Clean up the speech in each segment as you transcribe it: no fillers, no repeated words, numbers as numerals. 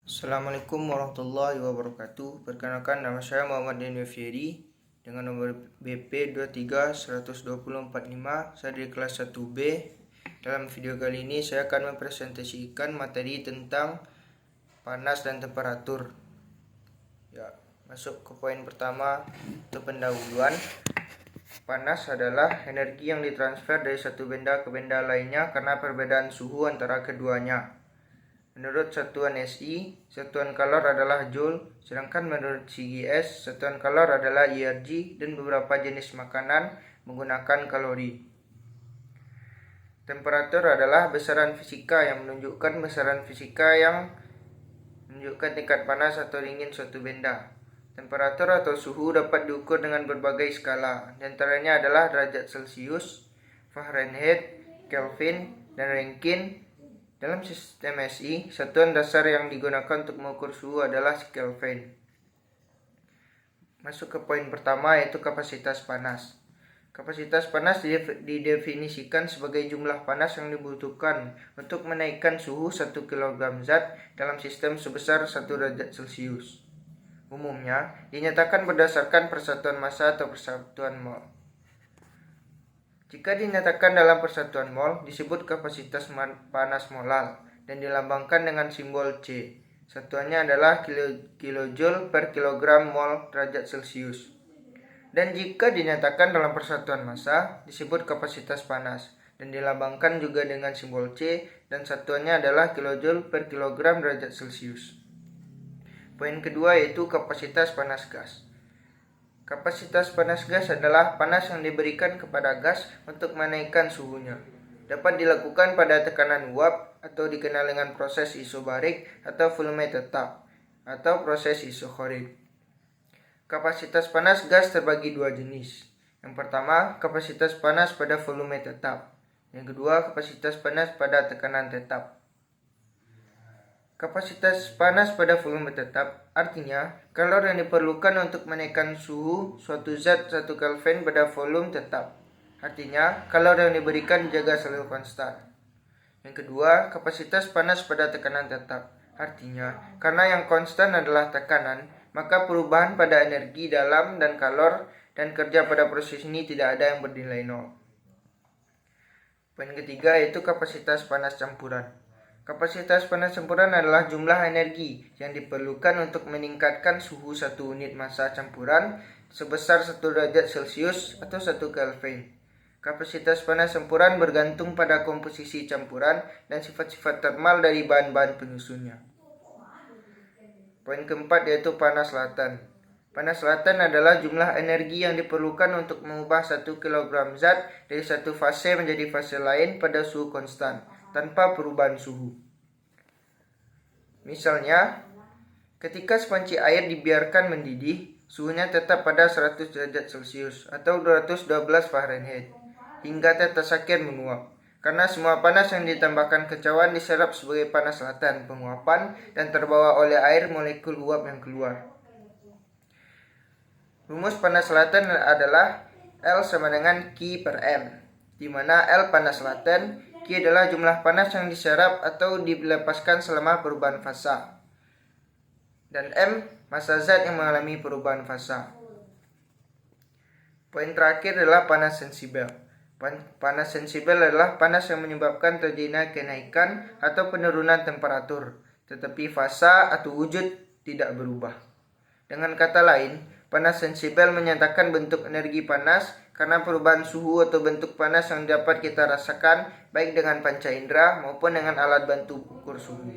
Assalamualaikum warahmatullahi wabarakatuh. Perkenalkan, nama saya Muhammad Daniel Fieri dengan nomor BP 231245. Saya dari kelas 1B. Dalam video kali ini saya akan mempresentasikan materi tentang panas dan temperatur. Ya, masuk ke poin pertama untuk pendahuluan. Panas adalah energi yang ditransfer dari satu benda ke benda lainnya karena perbedaan suhu antara keduanya. Menurut satuan SI, satuan kalor adalah Joule, sedangkan menurut CGS, satuan kalor adalah ERG, dan beberapa jenis makanan menggunakan kalori. Temperatur adalah besaran fisika yang menunjukkan tingkat panas atau dingin suatu benda. Temperatur atau suhu dapat diukur dengan berbagai skala, di antaranya adalah derajat Celcius, Fahrenheit, Kelvin, dan Rankine. Dalam sistem SI, satuan dasar yang digunakan untuk mengukur suhu adalah Kelvin. Masuk ke poin pertama, yaitu kapasitas panas. Kapasitas panas didefinisikan sebagai jumlah panas yang dibutuhkan untuk menaikkan suhu 1 kg zat dalam sistem sebesar 1 derajat Celcius. Umumnya, dinyatakan berdasarkan persatuan massa atau persatuan mol. Jika dinyatakan dalam persatuan mol, disebut kapasitas panas molal dan dilambangkan dengan simbol C. Satuannya adalah kilojoule per kilogram mol derajat Celcius. Dan jika dinyatakan dalam persatuan massa, disebut kapasitas panas dan dilambangkan juga dengan simbol C dan satuannya adalah kilojoule per kilogram derajat Celcius. Poin kedua yaitu kapasitas panas gas. Kapasitas panas gas adalah panas yang diberikan kepada gas untuk menaikkan suhunya. Dapat dilakukan pada tekanan uap atau dikenal dengan proses isobarik atau volume tetap atau proses isokorik. Kapasitas panas gas terbagi dua jenis. Yang pertama, kapasitas panas pada volume tetap. Yang kedua, kapasitas panas pada tekanan tetap. Kapasitas panas pada volume tetap artinya kalor yang diperlukan untuk menaikkan suhu suatu zat 1 Kelvin pada volume tetap. Artinya kalor yang diberikan dijaga selalu konstan. Yang kedua, kapasitas panas pada tekanan tetap. Artinya karena yang konstan adalah tekanan, maka perubahan pada energi dalam dan kalor dan kerja pada proses ini tidak ada yang bernilai nol. Poin ketiga yaitu kapasitas panas campuran. Kapasitas panas campuran adalah jumlah energi yang diperlukan untuk meningkatkan suhu satu unit massa campuran sebesar 1 derajat Celcius atau 1 Kelvin. Kapasitas panas campuran bergantung pada komposisi campuran dan sifat-sifat termal dari bahan-bahan penyusunnya. Poin keempat yaitu panas laten. Panas laten adalah jumlah energi yang diperlukan untuk mengubah 1 kg zat dari satu fase menjadi fase lain pada suhu konstan tanpa perubahan suhu. Misalnya, ketika sepanci air dibiarkan mendidih, suhunya tetap pada 100 derajat Celcius atau 212 Fahrenheit hingga tetes akhir menguap. Karena semua panas yang ditambahkan kecauan diserap sebagai panas laten penguapan dan terbawa oleh air molekul uap yang keluar. Rumus panas laten adalah L sama dengan Q per M, di mana L panas laten, Q adalah jumlah panas yang diserap atau dilepaskan selama perubahan fasa, dan M massa zat yang mengalami perubahan fasa. Poin terakhir adalah panas sensibel. Panas sensibel adalah panas yang menyebabkan terjadinya kenaikan atau penurunan temperatur, tetapi fasa atau wujud tidak berubah. Dengan kata lain, panas sensibel menyatakan bentuk energi panas karena perubahan suhu atau bentuk panas yang dapat kita rasakan baik dengan panca indera maupun dengan alat bantu ukur suhu.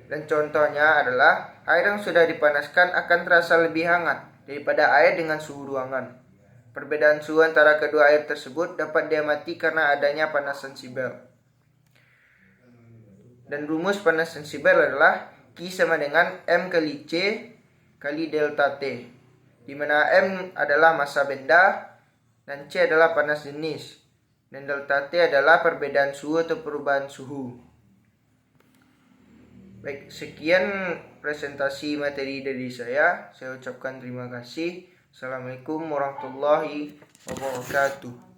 Dan contohnya adalah air yang sudah dipanaskan akan terasa lebih hangat daripada air dengan suhu ruangan. Perbedaan suhu antara kedua air tersebut dapat diamati karena adanya panas sensibel. Dan rumus panas sensibel adalah Q sama dengan M kali C kali delta T, di mana M adalah massa benda dan C adalah panas jenis dan delta T adalah perbedaan suhu atau perubahan suhu. Baik, sekian presentasi materi dari saya ucapkan terima kasih. Assalamualaikum warahmatullahi wabarakatuh.